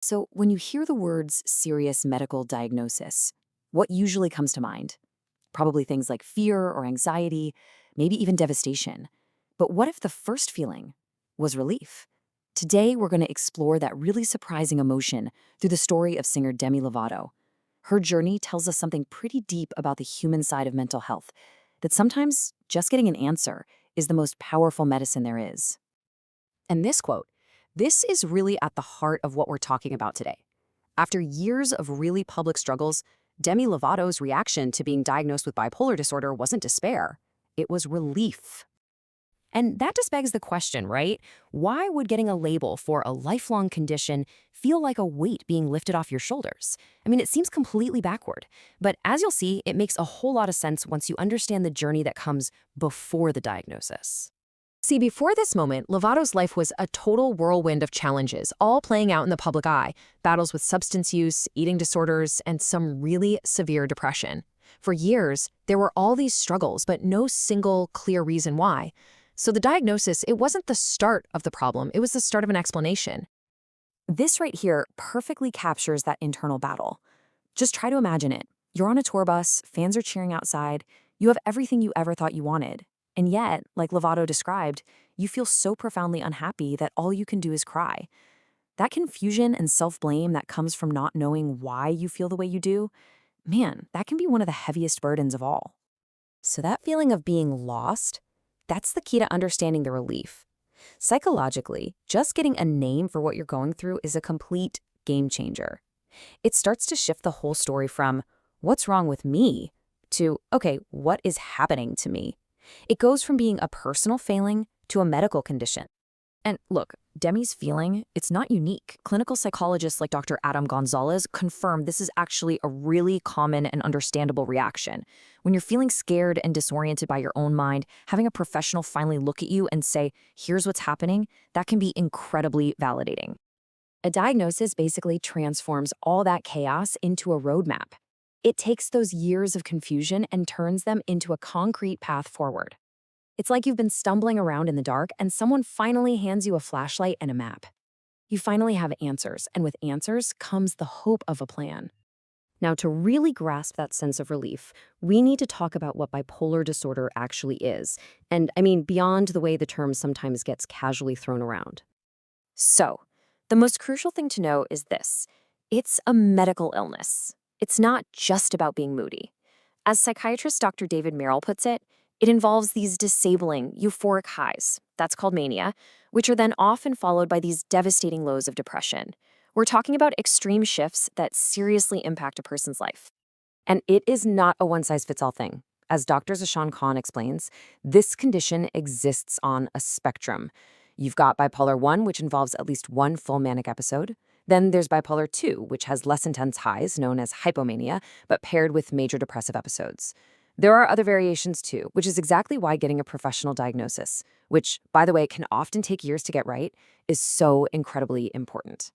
So, when you hear the words serious medical diagnosis, what usually comes to mind? Probably things like fear or anxiety, maybe even devastation. But what if the first feeling was relief? Today, we're going to explore that really surprising emotion through the story of singer Demi Lovato. Her journey tells us something pretty deep about the human side of mental health, that sometimes just getting an answer is the most powerful medicine there is. And this quote, this is really at the heart of what we're talking about today. After years of really public struggles, Demi Lovato's reaction to being diagnosed with bipolar disorder wasn't despair. It was relief. And that just begs the question, right? Why would getting a label for a lifelong condition feel like a weight being lifted off your shoulders? I mean, it seems completely backward. But as you'll see, it makes a whole lot of sense once you understand the journey that comes before the diagnosis. See, before this moment, Lovato's life was a total whirlwind of challenges, all playing out in the public eye. Battles with substance use, eating disorders, and some really severe depression. For years, there were all these struggles, but no single clear reason why. So the diagnosis, it wasn't the start of the problem, it was the start of an explanation. This right here perfectly captures that internal battle. Just try to imagine it. You're on a tour bus, fans are cheering outside, you have everything you ever thought you wanted. And yet, like Lovato described, you feel so profoundly unhappy that all you can do is cry. That confusion and self-blame that comes from not knowing why you feel the way you do, man, that can be one of the heaviest burdens of all. So that feeling of being lost, that's the key to understanding the relief. Psychologically, just getting a name for what you're going through is a complete game changer. It starts to shift the whole story from, what's wrong with me, to, okay, what is happening to me? It goes from being a personal failing to a medical condition. And look, Demi's feeling, it's not unique. Clinical psychologists like Dr. Adam Gonzalez confirm this is actually a really common and understandable reaction. When you're feeling scared and disoriented by your own mind, having a professional finally look at you and say, here's what's happening, that can be incredibly validating. A diagnosis basically transforms all that chaos into a roadmap. It takes those years of confusion and turns them into a concrete path forward. It's like you've been stumbling around in the dark and someone finally hands you a flashlight and a map. You finally have answers, and with answers comes the hope of a plan. Now, to really grasp that sense of relief, we need to talk about what bipolar disorder actually is. And I mean, beyond the way the term sometimes gets casually thrown around. So, the most crucial thing to know is this. It's a medical illness. It's not just about being moody. As psychiatrist Dr. David Merrill puts it, it involves these disabling, euphoric highs, that's called mania, which are then often followed by these devastating lows of depression. We're talking about extreme shifts that seriously impact a person's life. And it is not a one-size-fits-all thing. As Dr. Zashan Khan explains, this condition exists on a spectrum. You've got bipolar I, which involves at least one full manic episode. Then there's bipolar II, which has less intense highs, known as hypomania, but paired with major depressive episodes. There are other variations too, which is exactly why getting a professional diagnosis, which, by the way, can often take years to get right, is so incredibly important.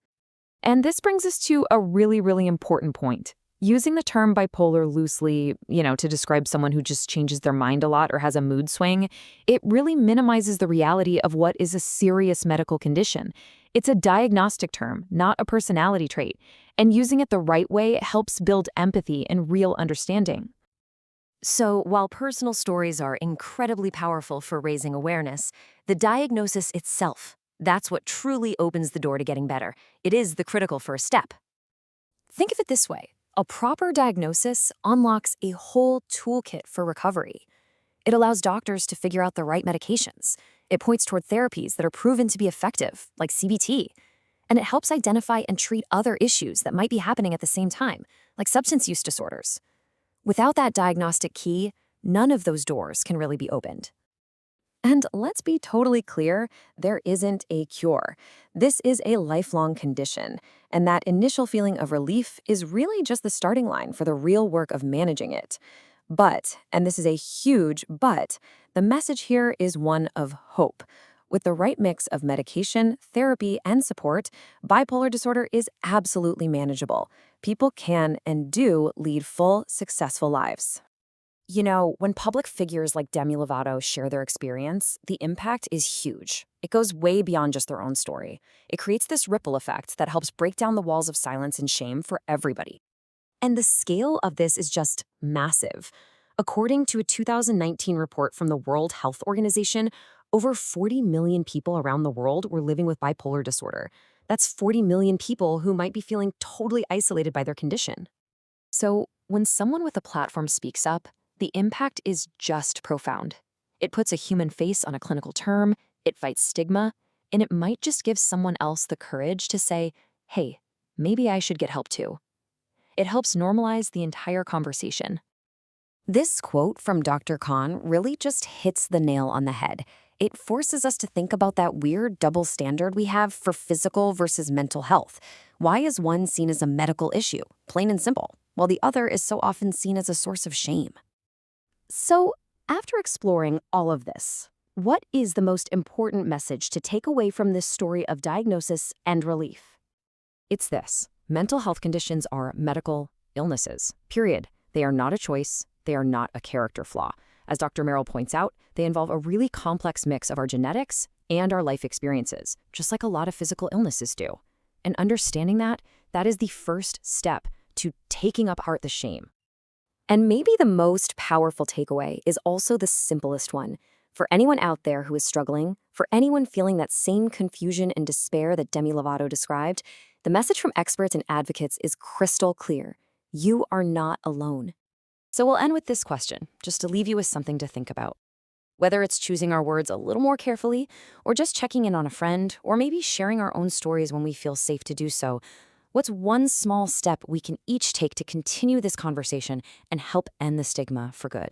And this brings us to a really, really important point. Using the term bipolar loosely, to describe someone who just changes their mind a lot or has a mood swing, it really minimizes the reality of what is a serious medical condition. It's a diagnostic term, not a personality trait, and using it the right way helps build empathy and real understanding. So, while personal stories are incredibly powerful for raising awareness, the diagnosis itself, that's what truly opens the door to getting better. It is the critical first step. Think of it this way. A proper diagnosis unlocks a whole toolkit for recovery. It allows doctors to figure out the right medications. It points toward therapies that are proven to be effective, like CBT. And it helps identify and treat other issues that might be happening at the same time, like substance use disorders. Without that diagnostic key, none of those doors can really be opened. And let's be totally clear, there isn't a cure. This is a lifelong condition, and that initial feeling of relief is really just the starting line for the real work of managing it. But, and this is a huge but, the message here is one of hope. With the right mix of medication, therapy, and support, bipolar disorder is absolutely manageable. People can and do lead full, successful lives. You know, when public figures like Demi Lovato share their experience, the impact is huge. It goes way beyond just their own story. It creates this ripple effect that helps break down the walls of silence and shame for everybody. And the scale of this is just massive. According to a 2019 report from the World Health Organization, over 40 million people around the world were living with bipolar disorder. That's 40 million people who might be feeling totally isolated by their condition. So, when someone with a platform speaks up, the impact is just profound. It puts a human face on a clinical term, it fights stigma, and it might just give someone else the courage to say, hey, maybe I should get help too. It helps normalize the entire conversation. This quote from Dr. Khan really just hits the nail on the head. It forces us to think about that weird double standard we have for physical versus mental health. Why is one seen as a medical issue, plain and simple, while the other is so often seen as a source of shame? So, after exploring all of this, what is the most important message to take away from this story of diagnosis and relief? It's this. Mental health conditions are medical illnesses, period. They are not a choice. They are not a character flaw. As Dr. Merrill points out, they involve a really complex mix of our genetics and our life experiences, just like a lot of physical illnesses do. And understanding that is the first step to taking apart the shame. And maybe the most powerful takeaway is also the simplest one. For anyone out there who is struggling, for anyone feeling that same confusion and despair that Demi Lovato described, the message from experts and advocates is crystal clear. You are not alone. So we'll end with this question, just to leave you with something to think about. Whether it's choosing our words a little more carefully, or just checking in on a friend, or maybe sharing our own stories when we feel safe to do so, what's one small step we can each take to continue this conversation and help end the stigma for good?